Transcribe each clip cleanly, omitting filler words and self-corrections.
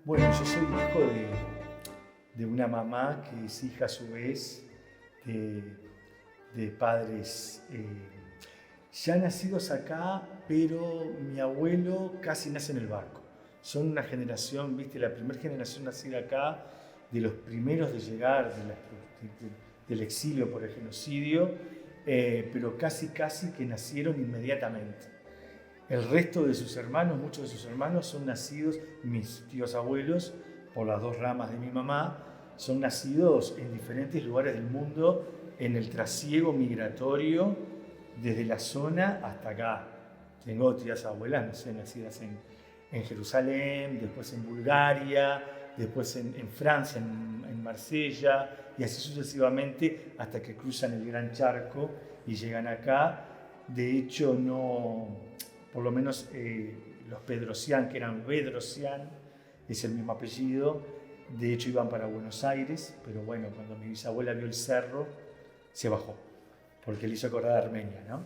Bueno, yo soy hijo de una mamá que es hija a su vez de, de padres ya nacidos acá, pero mi abuelo casi nace en el barco. Son una generación, viste, la primera generación nacida acá, de los primeros de llegar del exilio por el genocidio, pero casi que nacieron inmediatamente. El resto de sus hermanos, muchos de sus hermanos son nacidos, mis tíos abuelos, por las dos ramas de mi mamá, son nacidos en diferentes lugares del mundo en el trasiego migratorio desde la zona hasta acá. Tengo tías abuelas, no sé, nacidas en Jerusalén, después en Bulgaria, después en Francia, en Marsella, y así sucesivamente hasta que cruzan el Gran Charco y llegan acá. De hecho, no, por lo menos los Pedrosian, que eran Bedrosian, es el mismo apellido, de hecho iban para Buenos Aires, pero bueno, cuando mi bisabuela vio el cerro, se bajó, porque le hizo acordar a Armenia, ¿no?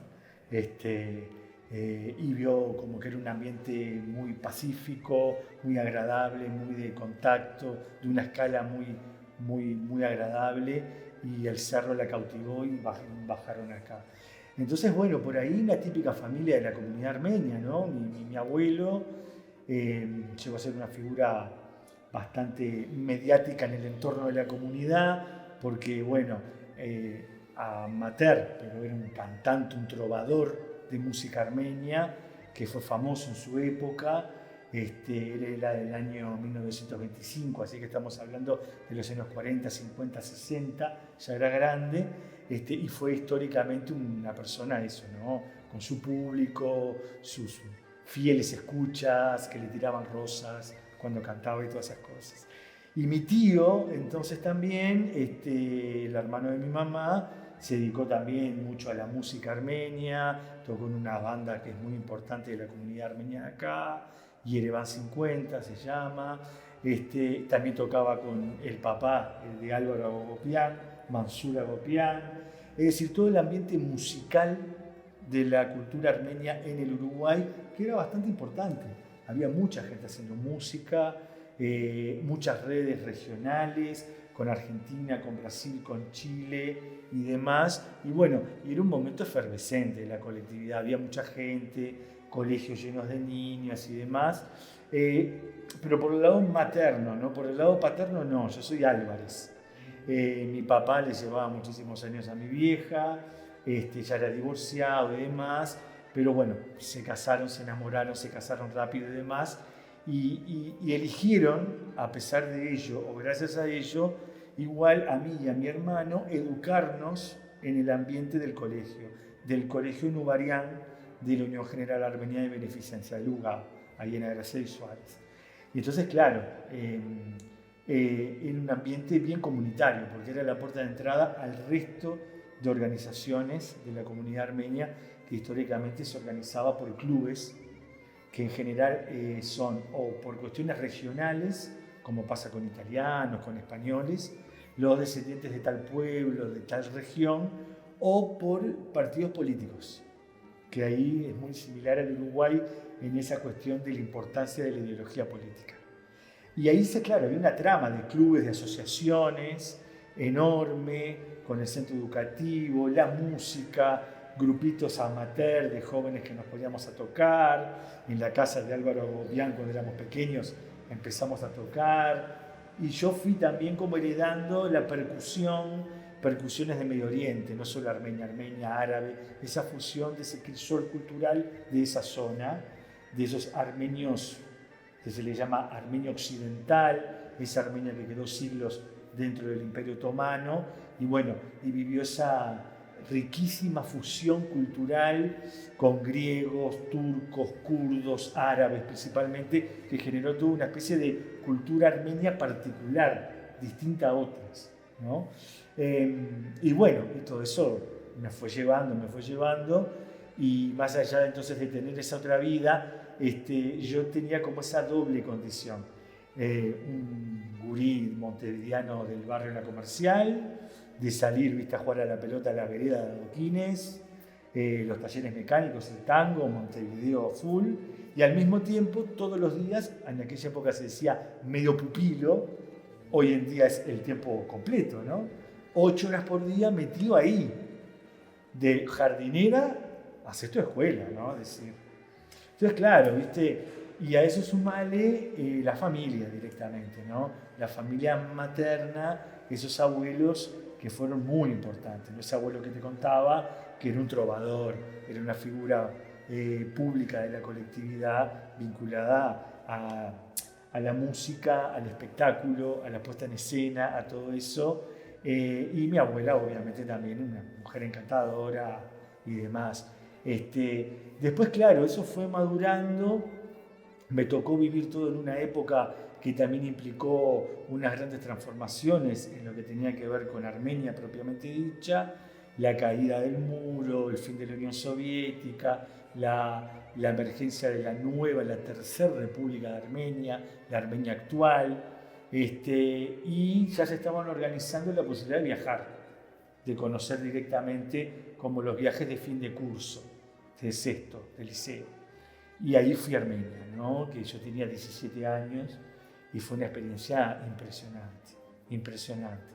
Y vio como que era un ambiente muy pacífico, muy agradable, muy de contacto, de una escala muy agradable, y el cerro la cautivó y bajaron acá. Entonces, bueno, por ahí la típica familia de la comunidad armenia, ¿no? Mi abuelo llegó a ser una figura bastante mediática en el entorno de la comunidad, porque, bueno, amateur, pero era un cantante, un trovador de música armenia, que fue famoso en su época. Él era del año 1925, así que estamos hablando de los años 40, 50, 60, ya era grande, y fue históricamente una persona, eso, ¿no? Con su público, sus fieles escuchas que le tiraban rosas cuando cantaba y todas esas cosas. Y mi tío, entonces también, el hermano de mi mamá, se dedicó también mucho a la música armenia, tocó en una banda que es muy importante de la comunidad armenia de acá, Yerevan 50 se llama. También tocaba con el papá de Álvaro Agopian, Mansur Agopian. Es decir, todo el ambiente musical de la cultura armenia en el Uruguay, que era bastante importante. Había mucha gente haciendo música, muchas redes regionales, con Argentina, con Brasil, con Chile y demás. Y bueno, era un momento efervescente de la colectividad, había mucha gente, colegios llenos de niños y demás. Pero por el lado materno, ¿no? Por el lado paterno no, yo soy Álvarez. Mi papá le llevaba muchísimos años a mi vieja, ya era divorciado y demás, pero bueno, se casaron, se enamoraron, se casaron rápido y demás. Y eligieron, a pesar de ello, o gracias a ello, igual a mí y a mi hermano, educarnos en el ambiente del colegio Nubarián de la Unión General Armenia de Beneficencia, el UGA, ahí en Graciela y Suárez. Y entonces, claro, en un ambiente bien comunitario, porque era la puerta de entrada al resto de organizaciones de la comunidad armenia que históricamente se organizaba por clubes que en general son o por cuestiones regionales, como pasa con italianos, con españoles, los descendientes de tal pueblo, de tal región, o por partidos políticos, que ahí es muy similar al Uruguay en esa cuestión de la importancia de la ideología política. Y ahí, claro, había una trama de clubes, de asociaciones enorme, con el centro educativo, la música, grupitos amateur de jóvenes que nos poníamos a tocar. En la casa de Álvaro Agopian, cuando éramos pequeños, empezamos a tocar. Y yo fui también como heredando la percusiones de Medio Oriente, no solo armenia, árabe, esa fusión de ese crisol cultural de esa zona, de esos armenios que se le llama Armenia Occidental, esa Armenia que quedó siglos dentro del Imperio Otomano, y bueno, y vivió esa riquísima fusión cultural con griegos, turcos, kurdos, árabes principalmente, que generó toda una especie de cultura armenia particular, distinta a otras, ¿no? Y bueno, y todo eso me fue llevando, y más allá entonces de tener esa otra vida, yo tenía como esa doble condición. Un gurí montevideano del barrio La Comercial, de salir, viste, a jugar a la pelota a la vereda de Adoquines, los talleres mecánicos, el tango, Montevideo full, y al mismo tiempo todos los días, en aquella época se decía medio pupilo, hoy en día es el tiempo completo, ¿no? 8 horas por día metido ahí, de jardinera a sexto de escuela, ¿no? Es decir, entonces, claro, ¿viste? Y a eso sumale la familia directamente, ¿no? La familia materna, esos abuelos que fueron muy importantes, ¿no? Ese abuelo que te contaba, que era un trovador, era una figura pública de la colectividad vinculada a la música, al espectáculo, a la puesta en escena, a todo eso. Y mi abuela, obviamente, también una mujer encantadora y demás. Después, claro, eso fue madurando. Me tocó vivir todo en una época que también implicó unas grandes transformaciones en lo que tenía que ver con Armenia propiamente dicha, la caída del muro, el fin de la Unión Soviética, la emergencia de la nueva, la tercera República de Armenia, la Armenia actual, y ya se estaban organizando la posibilidad de viajar, de conocer directamente como los viajes de fin de curso, de sexto, de liceo. Y ahí fui a Armenia, ¿no? Que yo tenía 17 años y fue una experiencia impresionante, impresionante.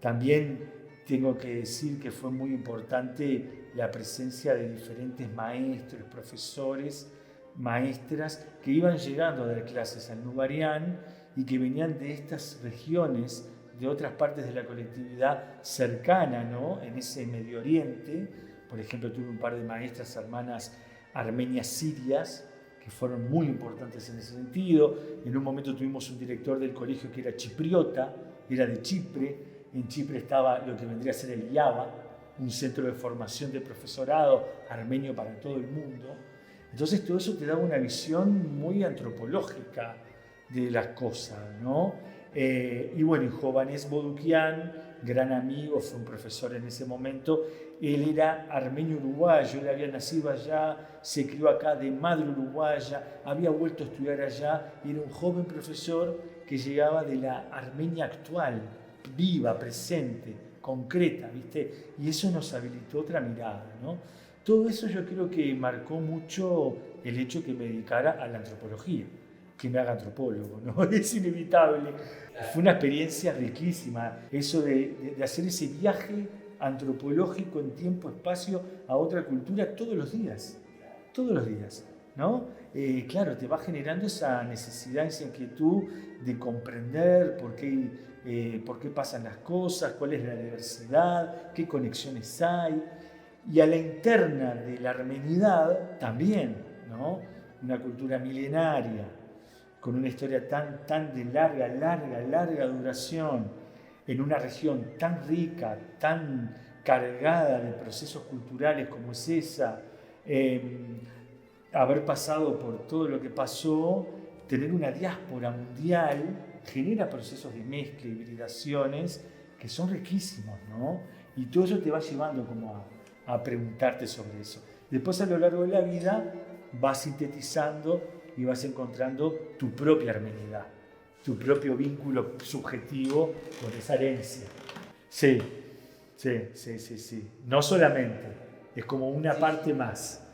También tengo que decir que fue muy importante la presencia de diferentes maestros, profesores, maestras que iban llegando a dar clases al Nubarián y que venían de estas regiones, de otras partes de la colectividad cercana, ¿no? En ese Medio Oriente. Por ejemplo, tuve un par de maestras hermanas armenias sirias que fueron muy importantes en ese sentido. En un momento tuvimos un director del colegio que era chipriota, era de Chipre. En Chipre estaba lo que vendría a ser el IABA, un centro de formación de profesorado armenio para todo el mundo. Entonces todo eso te da una visión muy antropológica de las cosas, ¿no? Y bueno, Jovanés Boduquian, gran amigo, fue un profesor en ese momento. Él era armenio uruguayo, él había nacido allá, se crió acá de madre uruguaya, había vuelto a estudiar allá y era un joven profesor que llegaba de la Armenia actual, viva, presente, concreta, ¿viste? Y eso nos habilitó otra mirada, ¿no? Todo eso yo creo que marcó mucho el hecho que me dedicara a la antropología, que me haga antropólogo, ¿no? Es inevitable. Fue una experiencia riquísima, eso de hacer ese viaje antropológico en tiempo, espacio, a otra cultura todos los días, ¿no? Claro, te va generando esa necesidad, esa inquietud de comprender por qué pasan las cosas, cuál es la diversidad, qué conexiones hay. Y a la interna de la armenidad también, ¿no? Una cultura milenaria, con una historia tan de larga duración, en una región tan rica, tan cargada de procesos culturales como es esa, haber pasado por todo lo que pasó, tener una diáspora mundial, genera procesos de mezcla y hibridaciones que son riquísimos, ¿no? Y todo eso te va llevando como a preguntarte sobre eso. Después a lo largo de la vida vas sintetizando y vas encontrando tu propia armenidad, tu propio vínculo subjetivo con esa herencia. Sí. No solamente, es como una parte más,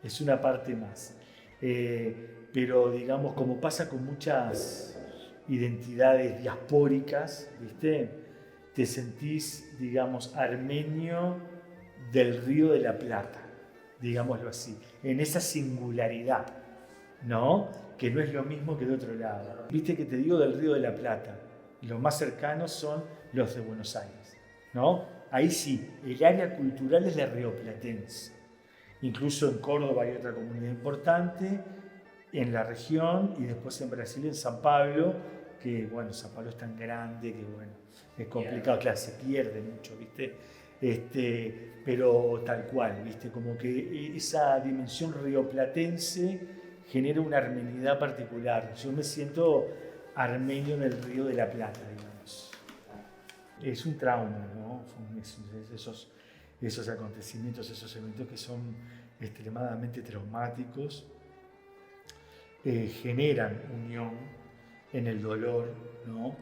es una parte más. Pero digamos, como pasa con muchas identidades diaspóricas, ¿viste? Te sentís, digamos, armenio del Río de la Plata, digámoslo así, en esa singularidad, ¿no? Que no es lo mismo que de otro lado. Viste que te digo del Río de la Plata, los más cercanos son los de Buenos Aires, ¿no? Ahí sí, el área cultural es la rioplatense. Incluso en Córdoba hay otra comunidad importante, en la región, y después en Brasil, en San Pablo, que bueno, San Pablo es tan grande que bueno, es complicado, claro, se pierde mucho, ¿viste? Pero tal cual, ¿viste? Como que esa dimensión rioplatense genera una armenidad particular. Yo me siento armenio en el Río de la Plata, digamos. Es un trauma, ¿no? Esos acontecimientos, esos eventos que son extremadamente traumáticos, generan unión en el dolor, ¿no?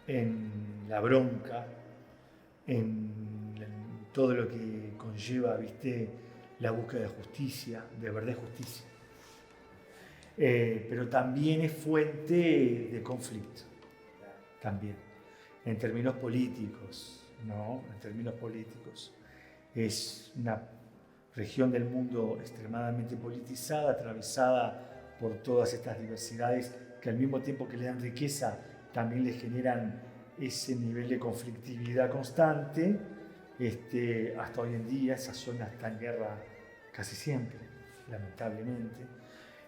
En la bronca, en todo lo que conlleva, ¿viste? La búsqueda de justicia, de verdad justicia. pero también es fuente de conflicto, también, en términos políticos, ¿no? En términos políticos. Es una región del mundo extremadamente politizada, atravesada por todas estas diversidades que al mismo tiempo que le dan riqueza, también le generan ese nivel de conflictividad constante. Hasta hoy en día esa zona está en guerra casi siempre, lamentablemente.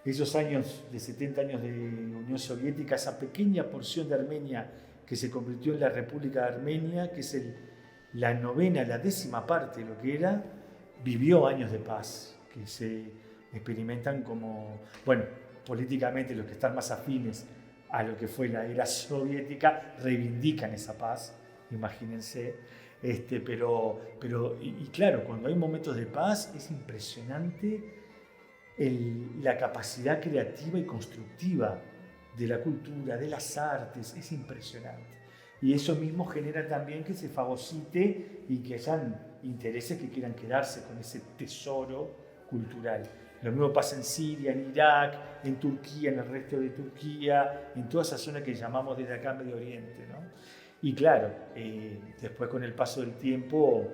Esos años de 70 años de Unión Soviética, esa pequeña porción de Armenia que se convirtió en la República de Armenia, que es la 10ª parte de lo que era, vivió años de paz, que se experimentan como, bueno, políticamente los que están más afines a lo que fue la era soviética reivindican esa paz, imagínense. Y claro, cuando hay momentos de paz es impresionante la capacidad creativa y constructiva de la cultura, de las artes, es impresionante. Y eso mismo genera también que se fagocite y que hayan intereses que quieran quedarse con ese tesoro cultural. Lo mismo pasa en Siria, en Irak, en Turquía, en el resto de Turquía, en toda esa zona que llamamos desde acá Medio Oriente, ¿no? Y claro, después con el paso del tiempo,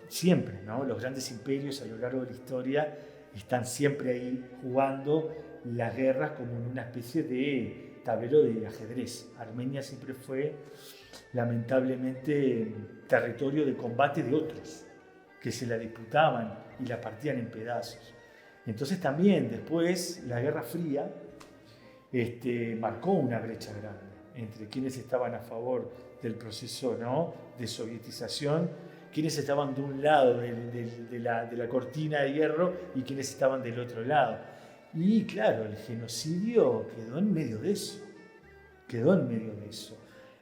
siempre, ¿no? Los grandes imperios a lo largo de la historia están siempre ahí jugando las guerras como en una especie de tablero de ajedrez. Armenia siempre fue, lamentablemente, territorio de combate de otros, que se la disputaban y la partían en pedazos. Entonces también después la Guerra Fría marcó una brecha grande entre quienes estaban a favor del proceso, ¿no?, de sovietización, quienes estaban de un lado de la cortina de hierro y quienes estaban del otro lado. Y claro, el genocidio quedó en medio de eso.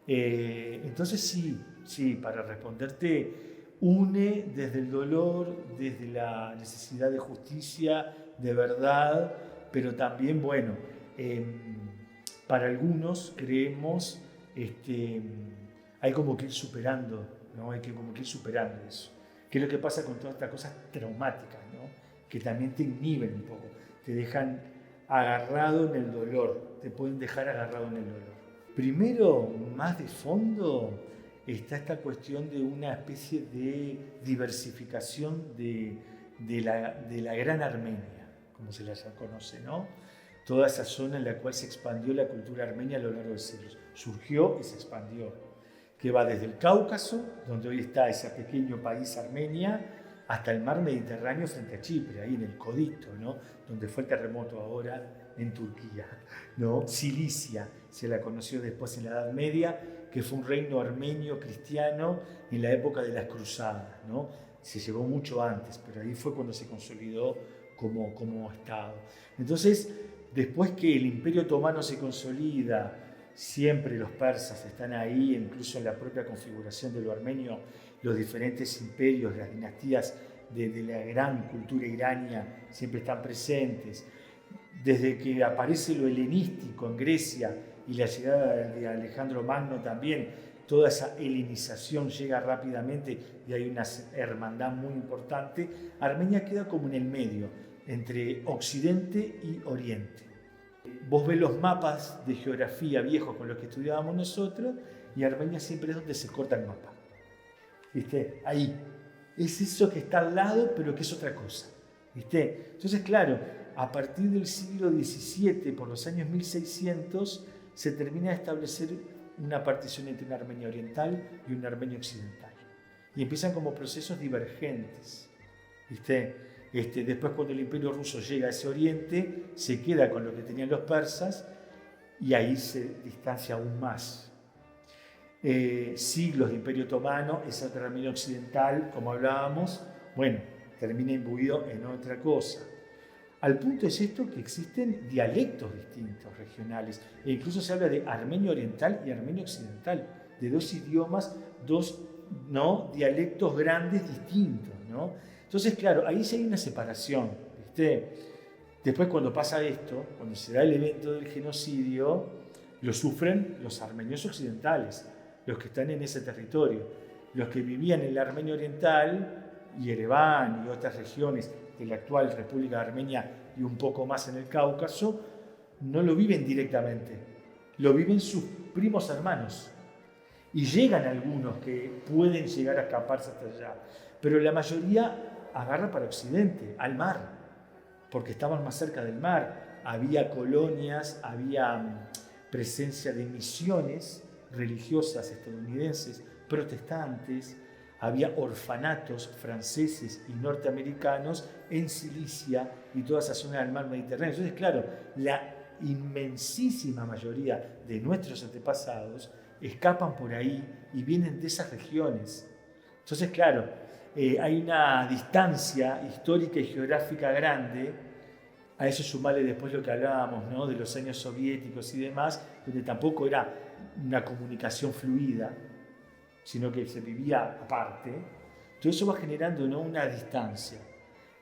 Entonces sí, para responderte, une desde el dolor, desde la necesidad de justicia, de verdad, pero también, bueno, para algunos creemos, hay como que ir superando, ¿no? Hay que como que ir superando eso. ¿Qué es lo que pasa con todas estas cosas traumáticas, ¿no? Que también te inhiben un poco, te dejan agarrado en el dolor, te pueden dejar agarrado en el dolor. Primero, más de fondo, está esta cuestión de una especie de diversificación de la Gran Armenia, como se la conoce, ¿no? Toda esa zona en la cual se expandió la cultura armenia a lo largo de siglos. Surgió y se expandió, que va desde el Cáucaso, donde hoy está ese pequeño país Armenia, hasta el mar Mediterráneo frente a Chipre, ahí en el Codito, ¿no?, donde fue el terremoto ahora en Turquía, ¿no? Cilicia se la conoció después en la Edad Media, que fue un reino armenio cristiano en la época de las cruzadas, ¿no? Se llevó mucho antes, pero ahí fue cuando se consolidó como Estado. Entonces, después que el Imperio Otomano se consolida, siempre los persas están ahí, incluso en la propia configuración de lo armenio, los diferentes imperios, las dinastías de la gran cultura irania siempre están presentes. Desde que aparece lo helenístico en Grecia y la llegada de Alejandro Magno también, toda esa helenización llega rápidamente y hay una hermandad muy importante. Armenia queda como en el medio, entre Occidente y Oriente. Vos ves los mapas de geografía viejos con los que estudiábamos nosotros y Armenia siempre es donde se corta el mapa. ¿Viste? Ahí. Es eso que está al lado, pero que es otra cosa. ¿Viste? Entonces, claro, a partir del siglo XVII, por los años 1600, se termina de establecer una partición entre una Armenia oriental y una Armenia occidental. Y empiezan como procesos divergentes. ¿Viste? Después, cuando el Imperio Ruso llega a ese oriente, se queda con lo que tenían los persas y ahí se distancia aún más. Siglos de Imperio Otomano, esa otra Armenia occidental, como hablábamos, bueno, termina imbuido en otra cosa. Al punto es esto que existen dialectos distintos regionales, e incluso se habla de armenio oriental y armenio occidental, de dos idiomas, dos, ¿no?, dialectos grandes distintos, ¿no? Entonces, claro, ahí sí hay una separación, ¿viste? Después, cuando pasa esto, cuando se da el evento del genocidio, lo sufren los armenios occidentales, los que están en ese territorio. Los que vivían en la Armenia oriental, Yerevan y otras regiones de la actual República de Armenia y un poco más en el Cáucaso, no lo viven directamente, lo viven sus primos hermanos. Y llegan algunos que pueden llegar a escaparse hasta allá, pero la mayoría agarra para Occidente, al mar, porque estaban más cerca del mar. Había colonias, había presencia de misiones religiosas estadounidenses, protestantes, había orfanatos franceses y norteamericanos en Cilicia y toda esa zona del mar Mediterráneo. Entonces, claro, la inmensísima mayoría de nuestros antepasados escapan por ahí y vienen de esas regiones. Entonces, claro, hay una distancia histórica y geográfica grande. A eso sumarle después lo que hablábamos, ¿no?, de los años soviéticos y demás, donde tampoco era una comunicación fluida, sino que se vivía aparte. Todo eso va generando, ¿no?, una distancia.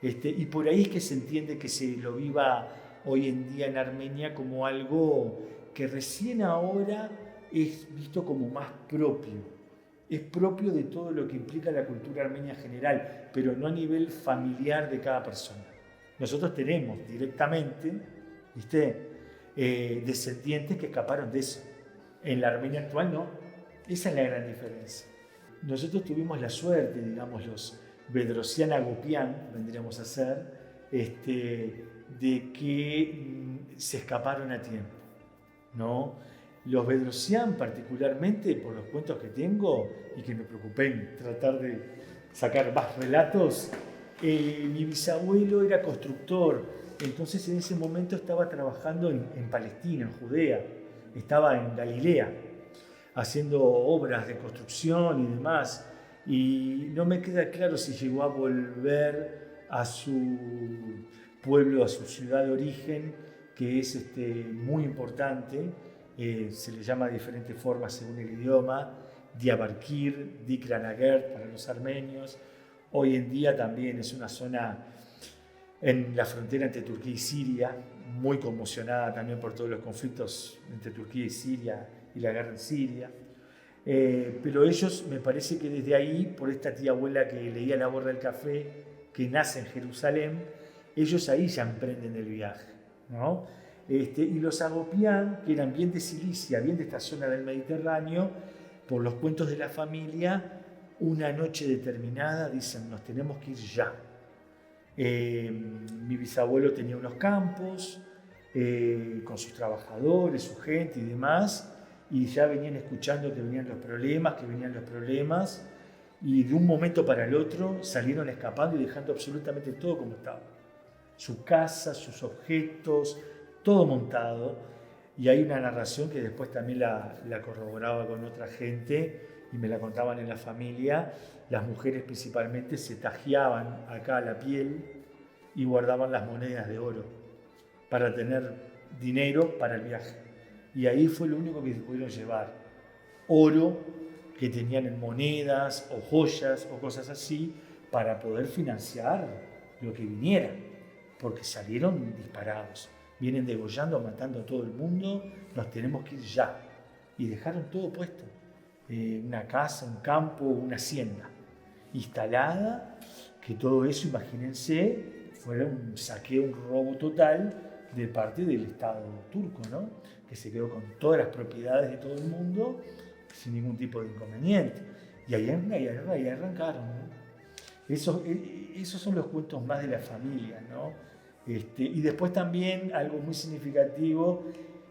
Y por ahí es que se entiende que se lo viva hoy en día en Armenia como algo que recién ahora es visto como más propio. Es propio de todo lo que implica la cultura armenia en general, pero no a nivel familiar de cada persona. Nosotros tenemos directamente, descendientes que escaparon de eso. En la Armenia actual no. Esa es la gran diferencia. Nosotros tuvimos la suerte, digamos, los Bedrosian Agopian, vendríamos a ser, de que se escaparon a tiempo, ¿no? Los Bedrosian, particularmente, por los cuentos que tengo, y que me preocupé en tratar de sacar más relatos, mi bisabuelo era constructor, entonces en ese momento estaba trabajando en Palestina, en Judea, estaba en Galilea, haciendo obras de construcción y demás, y no me queda claro si llegó a volver a su pueblo, a su ciudad de origen, que es muy importante. Se le llama de diferentes formas según el idioma: Diyarbakir, Dikranagert para los armenios. Hoy en día también es una zona en la frontera entre Turquía y Siria, muy conmocionada también por todos los conflictos entre Turquía y Siria y la guerra en Siria. Pero ellos, me parece que desde ahí, por esta tía abuela que leía La borra del café, que nace en Jerusalén, ellos ahí ya emprenden el viaje, ¿no? Y los Agopian, que eran bien de Cilicia, bien de esta zona del Mediterráneo, por los cuentos de la familia, una noche determinada dicen: nos tenemos que ir ya. Mi bisabuelo tenía unos campos con sus trabajadores, su gente y demás, y ya venían escuchando que venían los problemas, y de un momento para el otro salieron escapando y dejando absolutamente todo como estaba. Su casa, sus objetos, todo montado. Y hay una narración que después también la corroboraba con otra gente y me la contaban en la familia. Las mujeres principalmente se tajeaban acá la piel y guardaban las monedas de oro para tener dinero para el viaje. Y ahí fue lo único que se pudieron llevar: oro que tenían en monedas o joyas o cosas así para poder financiar lo que viniera, porque salieron disparados. Vienen degollando, matando a todo el mundo, nos tenemos que ir ya. Y dejaron todo puesto. Una casa, un campo, una hacienda instalada, que todo eso, imagínense, fuera un saqueo, un robo total de parte del Estado turco, ¿no?, que se quedó con todas las propiedades de todo el mundo sin ningún tipo de inconveniente. Y ahí arrancaron, ¿no? Esos son los cuentos más de la familia, ¿no? Y después también algo muy significativo,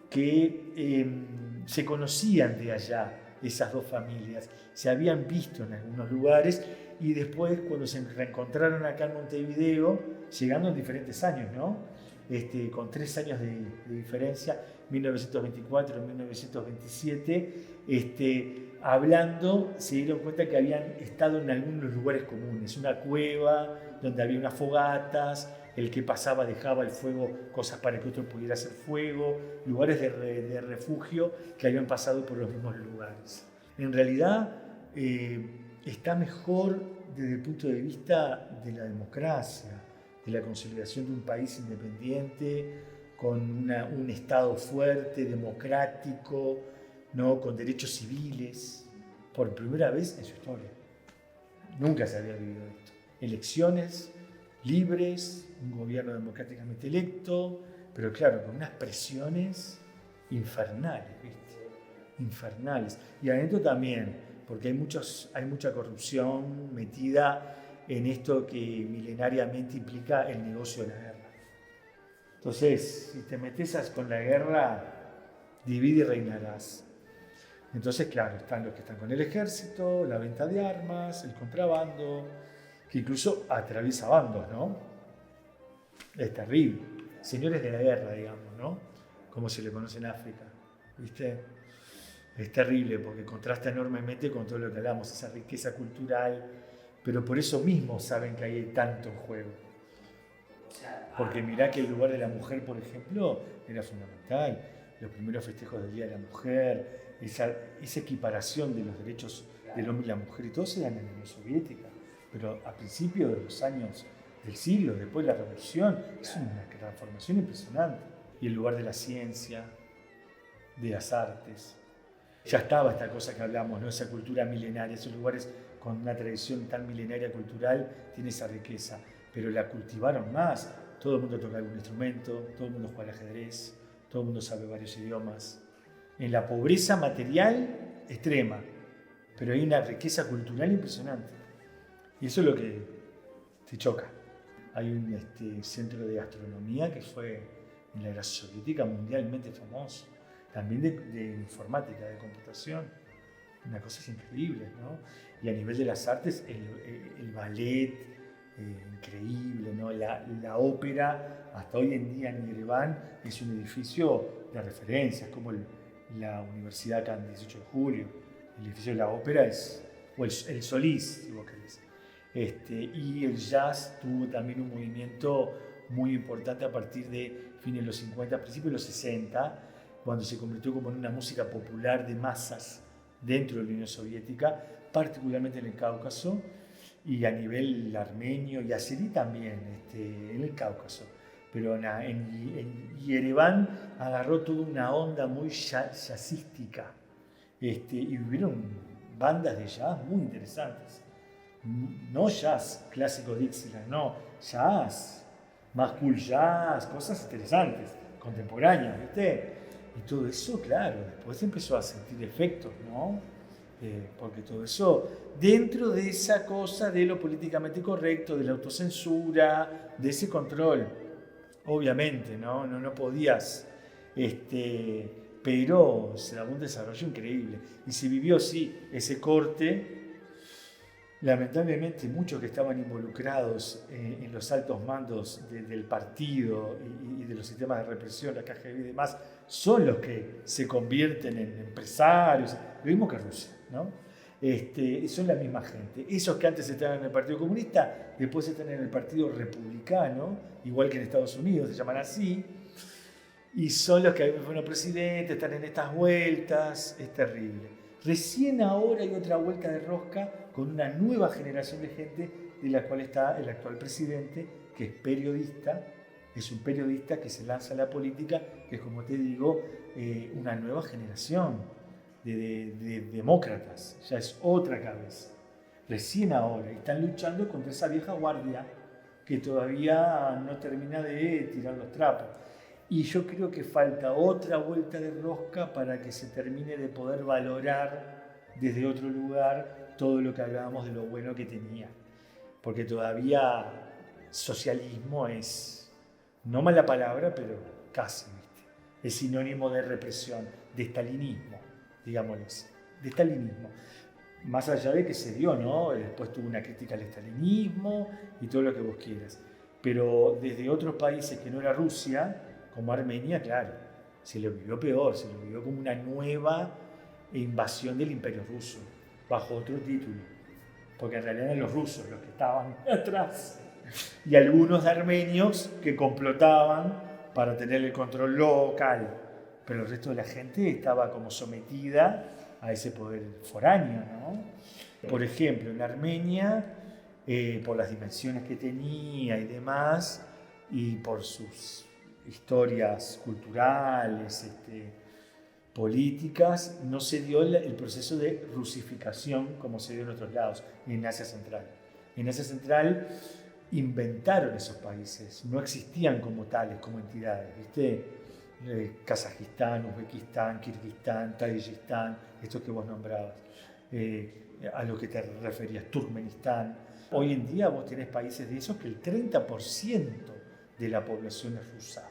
que se conocían de allá esas dos familias, se habían visto en algunos lugares, y después cuando se reencontraron acá en Montevideo, llegando en diferentes años, ¿no? Con 3 años de diferencia, 1924 y 1927, hablando, se dieron cuenta que habían estado en algunos lugares comunes, una cueva donde había unas fogatas, el que pasaba dejaba el fuego, cosas para que otro pudiera hacer fuego, lugares de refugio que habían pasado por los mismos lugares. En realidad está mejor desde el punto de vista de la democracia, de la consolidación de un país independiente, con un Estado fuerte, democrático, ¿no?, con derechos civiles, por primera vez en su historia. Nunca se había vivido esto. Elecciones libres, un gobierno democráticamente electo, pero claro, con unas presiones infernales, ¿viste? Infernales. Y adentro también, porque hay mucha corrupción metida en esto que milenariamente implica el negocio de la guerra. Entonces, si te metes con la guerra, divide y reinarás. Entonces, claro, están los que están con el ejército, la venta de armas, el contrabando, que incluso atraviesa bandos, ¿no? Es terrible. Señores de la guerra, digamos, ¿no? Como se le conoce en África, ¿viste? Es terrible porque contrasta enormemente con todo lo que hablamos, esa riqueza cultural, pero por eso mismo saben que hay tanto en juego. Porque mirá que el lugar de la mujer, por ejemplo, era fundamental. Los primeros festejos del Día de la Mujer, esa equiparación de los derechos del hombre y la mujer, y todo se dan en la Unión Soviética. Pero a principios de los años del siglo, después de la revolución, es una transformación impresionante. Y el lugar de la ciencia, de las artes. Ya estaba esta cosa que hablamos, ¿no? Esa cultura milenaria, esos lugares con una tradición tan milenaria cultural, tiene esa riqueza. Pero la cultivaron más. Todo el mundo toca algún instrumento, todo el mundo juega al ajedrez, todo el mundo sabe varios idiomas. En la pobreza material extrema, pero hay una riqueza cultural impresionante. Y eso es lo que te choca. Hay un centro de gastronomía que fue en la era soviética mundialmente famoso. También de informática, de computación. Una cosa increíble, ¿no? Y a nivel de las artes, el ballet, increíble, ¿no? La ópera, hasta hoy en día en Yerevan, es un edificio de referencia, es como la universidad acá en 18 de julio. El edificio de la ópera es, o el Solís, si vos querés. Y el jazz tuvo también un movimiento muy importante a partir de fines de los 50, principios de los 60, cuando se convirtió como en una música popular de masas dentro de la Unión Soviética, particularmente en el Cáucaso, y a nivel armenio y azerí también, en el Cáucaso. Pero en Yerevan agarró toda una onda muy jazzística, y hubieron bandas de jazz muy interesantes. No jazz clásico Dixieland, no, jazz, más cool jazz, cosas interesantes, contemporáneas, ¿viste? Y todo eso, claro, después empezó a sentir efectos, ¿no? Porque todo eso, dentro de esa cosa de lo políticamente correcto, de la autocensura, de ese control, obviamente, ¿no? No podías, pero se daba un desarrollo increíble. Y se vivió, sí, ese corte. Lamentablemente, muchos que estaban involucrados en los altos mandos del partido y de los sistemas de represión, la KGB y demás, son los que se convierten en empresarios, lo mismo que Rusia, ¿no? Son la misma gente. Esos que antes estaban en el Partido Comunista, después están en el Partido Republicano, igual que en Estados Unidos, se llaman así, y son los que fueron presidentes, están en estas vueltas, es terrible. Recién ahora hay otra vuelta de rosca con una nueva generación de gente, de la cual está el actual presidente, que es periodista, es un periodista que se lanza a la política, que es, como te digo, una nueva generación de demócratas, ya es otra cabeza. Recién ahora están luchando contra esa vieja guardia que todavía no termina de tirar los trapos. Y yo creo que falta otra vuelta de rosca para que se termine de poder valorar desde otro lugar todo lo que hablábamos de lo bueno que tenía. Porque todavía socialismo es, no mala palabra, pero casi, ¿viste? Es sinónimo de represión, de estalinismo, digámoslo así, de estalinismo. Más allá de que se dio, ¿no? Después tuvo una crítica al estalinismo y todo lo que vos quieras. Pero desde otros países que no era Rusia, como Armenia, claro, se lo vivió peor, se lo vivió como una nueva invasión del Imperio Ruso, bajo otro título, porque en realidad eran los rusos los que estaban atrás, y algunos armenios que complotaban para tener el control local, pero el resto de la gente estaba como sometida a ese poder foráneo, ¿no? Por ejemplo, en Armenia, por las dimensiones que tenía y demás, y por sus historias culturales, políticas, no se dio el proceso de rusificación como se dio en otros lados, en Asia Central. En Asia Central inventaron esos países, no existían como tales, como entidades, ¿viste? Kazajistán, Uzbekistán, Kirguistán, Tayikistán, estos que vos nombrabas, a lo que te referías, Turkmenistán. Hoy en día vos tenés países de esos que el 30% de la población es rusa.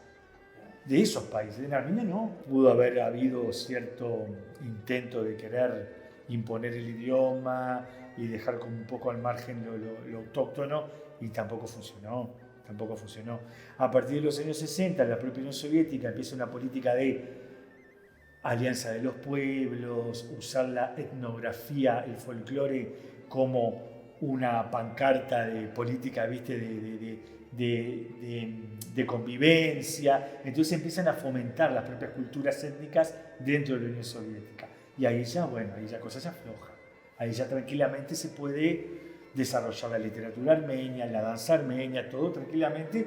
De esos países, en Armenia no. Pudo haber habido cierto intento de querer imponer el idioma y dejar como un poco al margen lo autóctono, y tampoco funcionó. A partir de los años 60, la propia Unión Soviética empieza una política de alianza de los pueblos, usar la etnografía, el folclore como una pancarta de política, ¿viste? De convivencia. Entonces empiezan a fomentar las propias culturas étnicas dentro de la Unión Soviética. Y ahí ya, ahí ya cosa se afloja. Ahí ya tranquilamente se puede desarrollar la literatura armenia, la danza armenia, todo tranquilamente,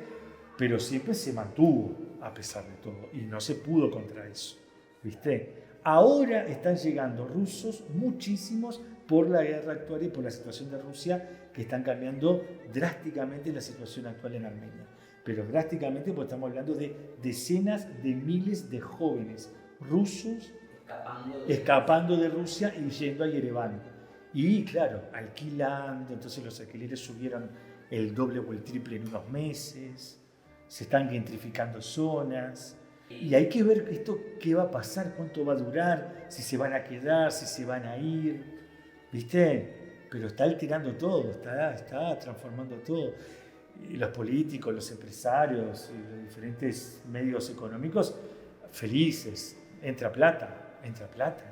pero siempre se mantuvo a pesar de todo y no se pudo contra eso, ¿viste? Ahora están llegando rusos, muchísimos, por la guerra actual y por la situación de Rusia, que están cambiando drásticamente la situación actual en Armenia. Pero drásticamente porque estamos hablando de decenas de miles de jóvenes rusos escapando de Rusia y yendo a Yerevan. Y claro, alquilando, entonces los alquileres subieron el doble o el triple en unos meses, se están gentrificando zonas, y hay que ver esto qué va a pasar, cuánto va a durar, si se van a quedar, si se van a ir, ¿viste? Pero está alterando todo, está transformando todo. Y los políticos, los empresarios, y los diferentes medios económicos, felices, entra plata,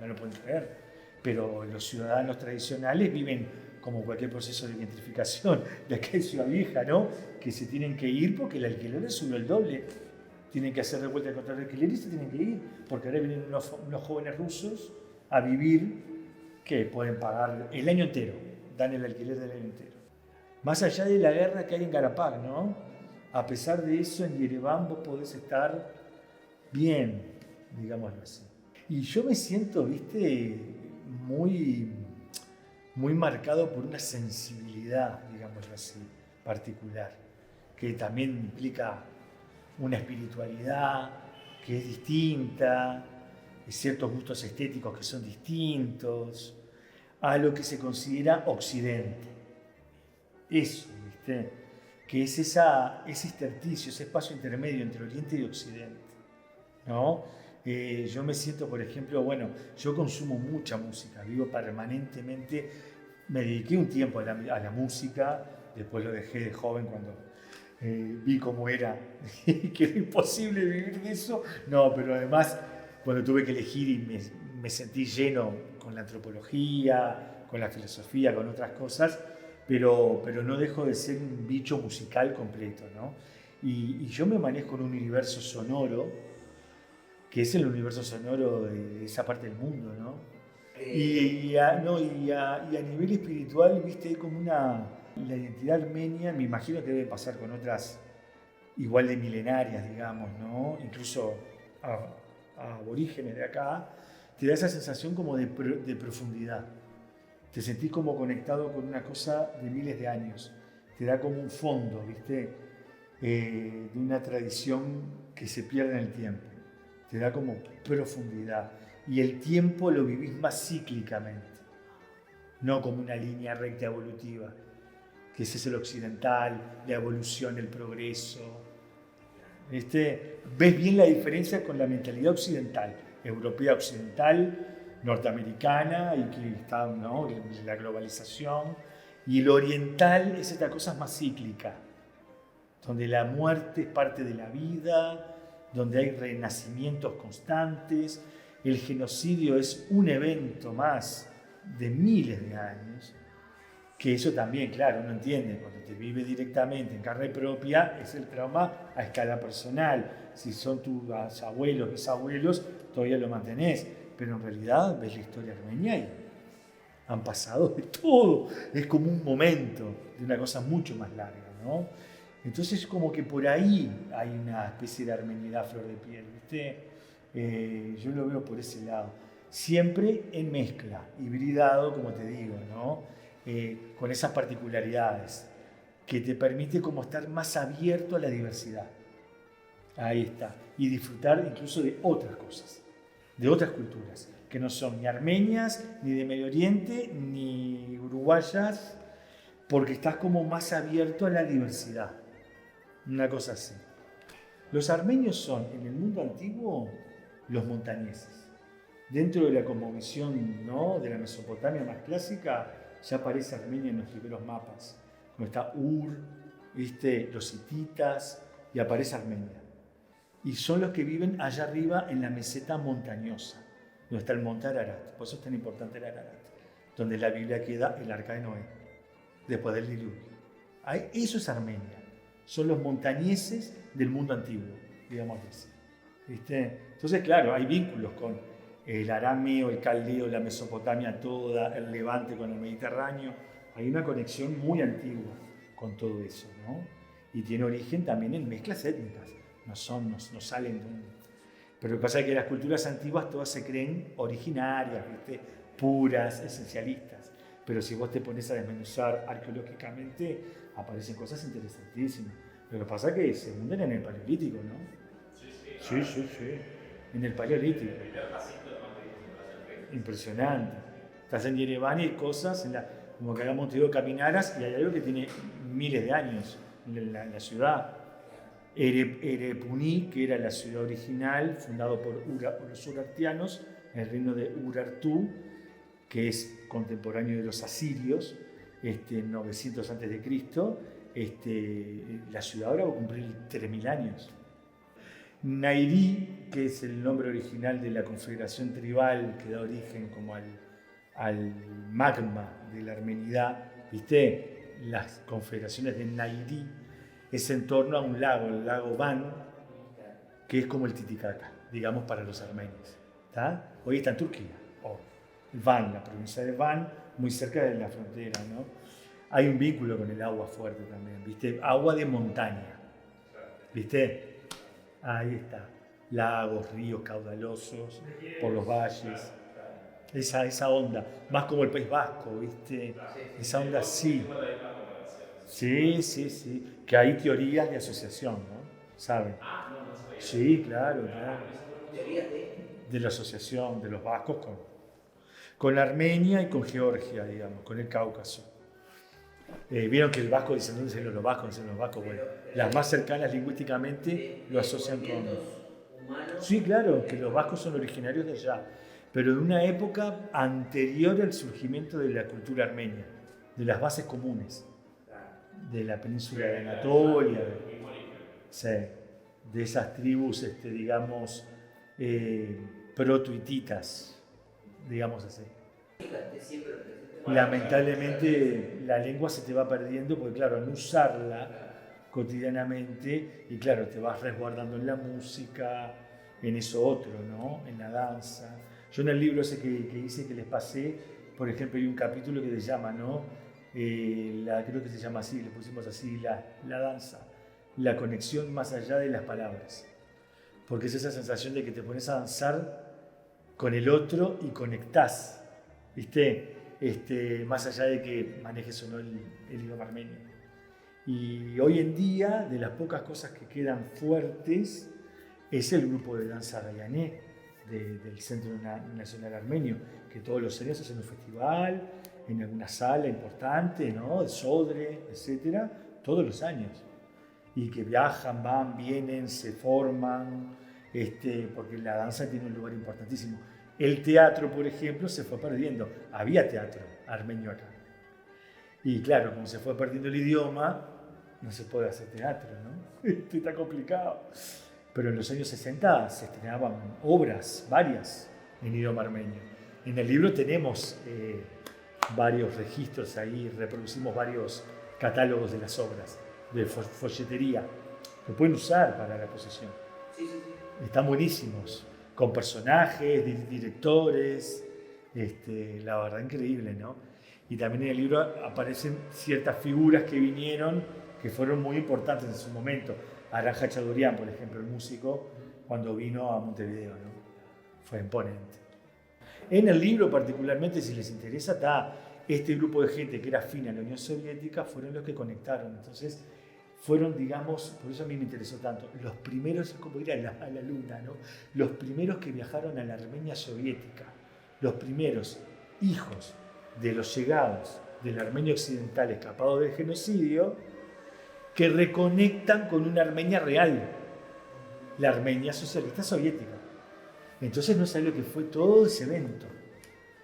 no lo pueden creer. Pero los ciudadanos tradicionales viven como cualquier proceso de gentrificación de acá en Ciudad Vieja, ¿no? Que se tienen que ir porque el alquiler les subió el doble. Tienen que hacer de vuelta el contrato de alquiler y se tienen que ir, porque ahora vienen unos jóvenes rusos a vivir que pueden pagar el año entero, dan el alquiler del año entero. Más allá de la guerra que hay en Karabaj, ¿no? A pesar de eso, en Yerevan vos podés estar bien, digámoslo así. Y yo me siento, ¿viste? Muy marcado por una sensibilidad, digámoslo así, particular, que también implica una espiritualidad que es distinta, ciertos gustos estéticos que son distintos, a lo que se considera Occidente. Eso, ¿viste? Que es ese intersticio, ese espacio intermedio entre Oriente y Occidente, ¿no? Yo me siento, por ejemplo, yo consumo mucha música, vivo permanentemente, me dediqué un tiempo a la música, después lo dejé de joven cuando vi cómo era, que era imposible vivir de eso, no, pero además cuando tuve que elegir y me sentí lleno con la antropología, con la filosofía, con otras cosas, pero no dejo de ser un bicho musical completo, ¿no? Y yo me manejo en un universo sonoro, que es el universo sonoro de esa parte del mundo, ¿no? Y a nivel espiritual, viste, hay como la identidad armenia, me imagino que debe pasar con otras igual de milenarias, digamos, ¿no? Incluso a aborígenes de acá, te da esa sensación como de profundidad. Te sentís como conectado con una cosa de miles de años. Te da como un fondo, ¿viste? De una tradición que se pierde en el tiempo. Te da como profundidad. Y el tiempo lo vivís más cíclicamente, no como una línea recta evolutiva, que ese es el occidental, la evolución, el progreso. Ves bien la diferencia con la mentalidad occidental, europea occidental, norteamericana, y que está, ¿no?, la globalización. Y el oriental es esta cosa más cíclica, donde la muerte es parte de la vida, donde hay renacimientos constantes, el genocidio es un evento más de miles de años, que eso también, claro, uno entiende, cuando te vive directamente en carne propia, es el trauma a escala personal. Si son tus abuelos, bisabuelos, todavía lo mantenés, pero en realidad ves la historia armenia y han pasado de todo, es como un momento de una cosa mucho más larga, ¿no? Entonces como que por ahí hay una especie de armeniedad a flor de piel, ¿viste? Yo lo veo por ese lado. Siempre en mezcla, hibridado, como te digo, ¿no? Con esas particularidades. que te permite como estar más abierto a la diversidad. Ahí está. Y disfrutar incluso de otras cosas, de otras culturas, que no son ni armenias, ni de Medio Oriente, ni uruguayas, porque estás como más abierto a la diversidad. Una cosa así. Los armenios son, en el mundo antiguo, los montañeses. Dentro de la cosmovisión, ¿no?, de la Mesopotamia más clásica, ya aparece Armenia en los primeros mapas. Como está Ur, ¿viste?, los hititas, y aparece Armenia. Y son los que viven allá arriba en la meseta montañosa, donde está el monte Ararat. Por eso es tan importante el Ararat, donde en la Biblia queda el arca de Noé, después del diluvio. Eso es Armenia. Son los montañeses del mundo antiguo, digamos así. ¿Viste? Entonces, claro, hay vínculos con el arameo, el caldeo, la Mesopotamia toda, el Levante con el Mediterráneo. Hay una conexión muy antigua con todo eso, ¿no? Y tiene origen también en mezclas étnicas. No salen de un... Pero lo que pasa es que las culturas antiguas todas se creen originarias, ¿viste?, puras, esencialistas. Pero si vos te pones a desmenuzar arqueológicamente, aparecen cosas interesantísimas. Lo que pasa es que se hunden en el Paleolítico, ¿no? Sí. En el Paleolítico. Impresionante. Estás en Yerevan y hay cosas, como que hagamos te digo, caminaras, y hay algo que tiene miles de años en la ciudad. Erepuni, que era la ciudad original, fundado por los urartianos, en el reino de Urartu, que es contemporáneo de los asirios, 900 a.C. La ciudad ahora va a cumplir 3.000 años. Nairi, que es el nombre original de la confederación tribal que da origen como al magma de la armenidad, ¿viste? Las confederaciones de Nairi es en torno a un lago, el lago Van, que es como el Titicaca, digamos, para los armenios. ¿Tá? Hoy está en Turquía. Van, la provincia de Van, muy cerca de la frontera, ¿no? Hay un vínculo con el agua fuerte también, ¿viste? Agua de montaña, ¿viste? Ahí está. Lagos, ríos caudalosos, por los valles. Esa onda, más como el País Vasco, ¿viste? Esa onda sí. Sí. Que hay teorías de asociación, ¿no? ¿Saben? Sí, claro. De la asociación de los vascos con Armenia y con Georgia, digamos, con el Cáucaso. Vieron que el vasco dicen, ¿dónde dicen los vascos? Dicen los vascos, bueno, las más cercanas lingüísticamente lo asocian con... Sí, claro, que los vascos son originarios de allá, pero de una época anterior al surgimiento de la cultura armenia, de las bases comunes, de la península de Anatolia, de esas tribus, digamos, proto-hititas, digamos así. Lamentablemente la lengua se te va perdiendo porque, claro, al usarla cotidianamente, y claro, te vas resguardando en la música, en eso otro, ¿no? En la danza. Yo en el libro ese que hice, que les pasé, por ejemplo, hay un capítulo que se llama, ¿no? Creo que se llama así, le pusimos así, la danza, la conexión más allá de las palabras. Porque es esa sensación de que te pones a danzar con el otro y conectás, ¿viste? Más allá de que manejes o no el idioma armenio. Y hoy en día, de las pocas cosas que quedan fuertes, es el grupo de danza Rayané del Centro Nacional Armenio, que todos los años hacen un festival en alguna sala importante, ¿no? De Sodre, etcétera, todos los años. Y que viajan, van, vienen, se forman, porque la danza tiene un lugar importantísimo. El teatro, por ejemplo, se fue perdiendo. Había teatro armenio acá. Y claro, como se fue perdiendo el idioma, no se puede hacer teatro, ¿no? Está complicado. Pero en los años 60 se estrenaban obras, varias, en idioma armenio. En el libro tenemos varios registros ahí, reproducimos varios catálogos de las obras, de folletería. Lo pueden usar para la exposición. Sí. Están buenísimos, con personajes, directores, la verdad increíble, ¿no? Y también en el libro aparecen ciertas figuras que vinieron, que fueron muy importantes en su momento. Aran Hachadurian, por ejemplo, el músico, cuando vino a Montevideo, ¿no? Fue imponente. En el libro particularmente, si les interesa, está este grupo de gente que era afín a la Unión Soviética fueron los que conectaron. Entonces, fueron, digamos, por eso a mí me interesó tanto, los primeros, es como ir a la luna, ¿no? Los primeros que viajaron a la Armenia soviética, los primeros hijos de los llegados de la Armenia occidental escapados del genocidio, que reconectan con una Armenia real, la Armenia socialista soviética. Entonces no sabía lo que fue todo ese evento,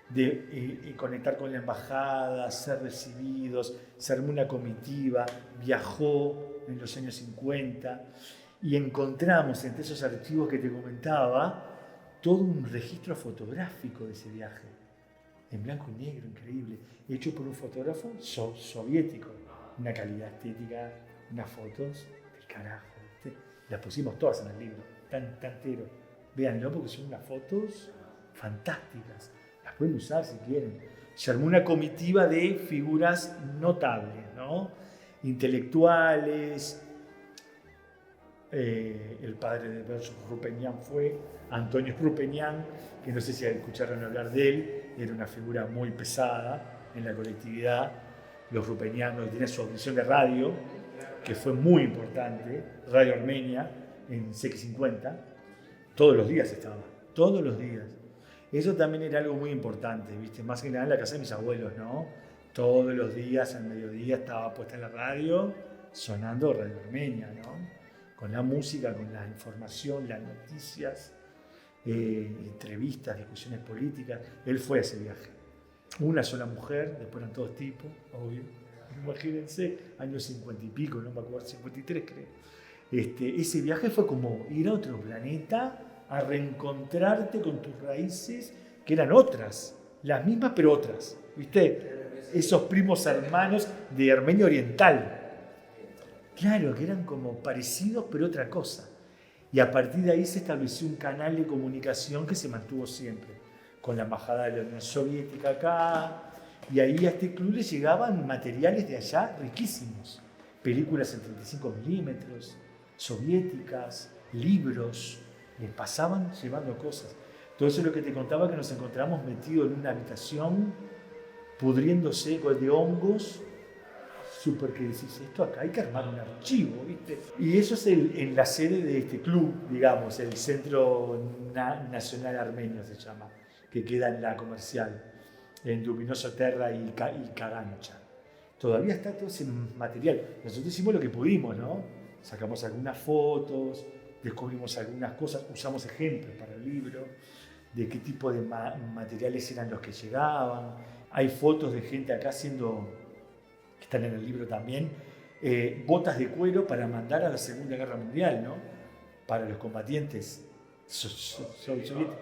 de conectar con la embajada, ser recibidos, se armó una comitiva, viajó en los años 50 y encontramos entre esos archivos que te comentaba todo un registro fotográfico de ese viaje, en blanco y negro, increíble, hecho por un fotógrafo soviético, una calidad estética, unas fotos del carajo, ¿viste? Las pusimos todas en el libro, tan entero. Véanlo porque son unas fotos fantásticas. Las pueden usar si quieren. Se armó una comitiva de figuras notables, ¿no? Intelectuales. El padre de Berzo Rupenian fue Antonio Rupenian, que no sé si escucharon hablar de él, era una figura muy pesada en la colectividad. Los rupenianos tenían su audición de radio, que fue muy importante, Radio Armenia, en CX50. Todos los días estaba, todos los días. Eso también era algo muy importante, ¿viste? Más que nada en la casa de mis abuelos, ¿no? Todos los días, al mediodía, estaba puesta en la radio, sonando Radio Armenia, ¿no? Con la música, con la información, las noticias, entrevistas, discusiones políticas. Él fue a ese viaje. Una sola mujer, después eran todos tipos, obvio. Imagínense, años 50 y pico, no me acuerdo, 53 creo. Ese viaje fue como ir a otro planeta, a reencontrarte con tus raíces, que eran otras, las mismas pero otras, ¿viste? Esos primos hermanos de Armenia Oriental. Claro, que eran como parecidos pero otra cosa. Y a partir de ahí se estableció un canal de comunicación que se mantuvo siempre, con la embajada de la Unión Soviética acá, y ahí a este club le llegaban materiales de allá riquísimos, películas en 35 milímetros, soviéticas, libros, les pasaban llevando cosas. Todo eso es lo que te contaba, que nos encontramos metidos en una habitación, pudriéndose de hongos, súper que decís, esto acá hay que armar un archivo, ¿viste? Y eso es en la sede de este club, digamos, el Centro Nacional Armenio se llama, que queda en la Comercial, en Luminoso Terra y Cagancha. Todavía está todo ese material. Nosotros hicimos lo que pudimos, ¿no? Sacamos algunas fotos, descubrimos algunas cosas, usamos ejemplos para el libro, de qué tipo de materiales eran los que llegaban. Hay fotos de gente acá haciendo, que están en el libro también, botas de cuero para mandar a la Segunda Guerra Mundial, ¿no? Para los combatientes soviéticos.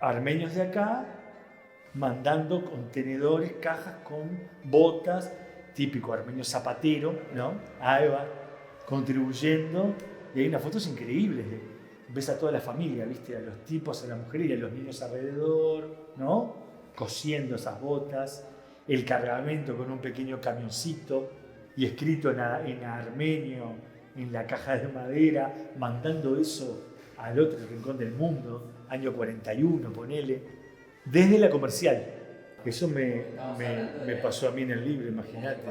Armenios de acá mandando contenedores, cajas con botas, típico armenio zapatero, ¿no? Alba, contribuyendo. Y hay unas fotos increíbles. Ves a toda la familia, ¿viste? A los tipos, a la mujer y a los niños alrededor, ¿no? Cosiendo esas botas. El cargamento con un pequeño camioncito y escrito en armenio, en la caja de madera, mandando eso al otro rincón del mundo, año 41, ponele. Desde la Comercial. Eso me pasó a mí en el libro, imagínate.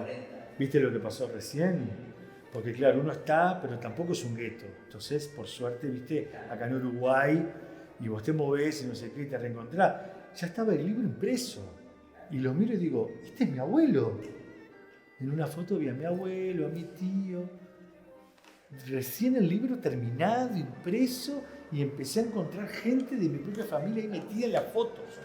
¿Viste lo que pasó recién? Porque claro, uno está, pero tampoco es un gueto. Entonces, por suerte, viste, acá en Uruguay, y vos te movés y no sé qué, y te reencontrás. Ya estaba el libro impreso. Y lo miro y digo, este es mi abuelo. En una foto vi a mi abuelo, a mi tío. Recién el libro terminado, impreso, y empecé a encontrar gente de mi propia familia ahí metida en las fotos.